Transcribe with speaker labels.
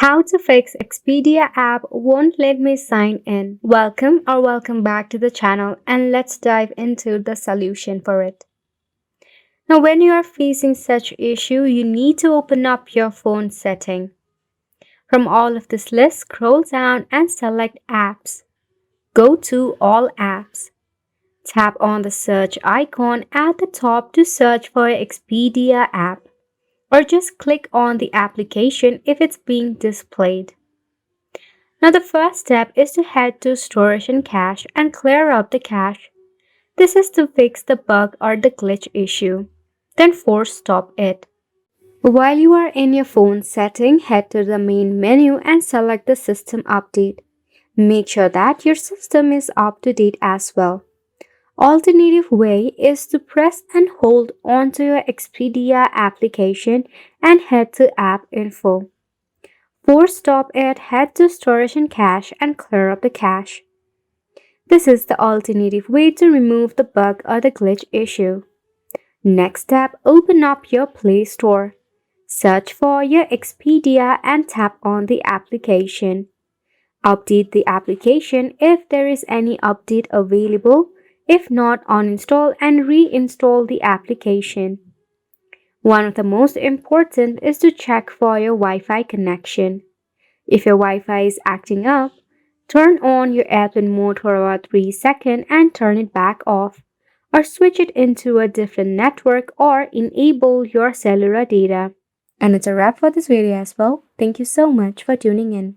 Speaker 1: How to fix Expedia app won't let me sign in. Welcome back to the channel and let's dive into the solution for it. Now when you are facing such issue, you need to open up your phone setting. From all of this list, scroll down and select apps. Go to all apps. Tap on the search icon at the top to search for Expedia app, or just click on the application if it's being displayed. Now the first step is to head to storage and cache and clear up the cache. This is to fix the bug or the glitch issue. Then force stop it. While you are in your phone setting, head to the main menu and select the system update. Make sure that your system is up to date as well. Alternative way is to press and hold onto your Expedia application and head to app info. Force stop it, head to storage and cache and clear up the cache. This is the alternative way to remove the bug or the glitch issue. Next step, open up your Play Store. Search for your Expedia and tap on the application. Update the application if there is any update available. If not, uninstall and reinstall the application. One of the most important is to check for your Wi-Fi connection. If your Wi-Fi is acting up, turn on your airplane mode for about 3 seconds and turn it back off, or switch it into a different network or enable your cellular data. And it's a wrap for this video as well. Thank you so much for tuning in.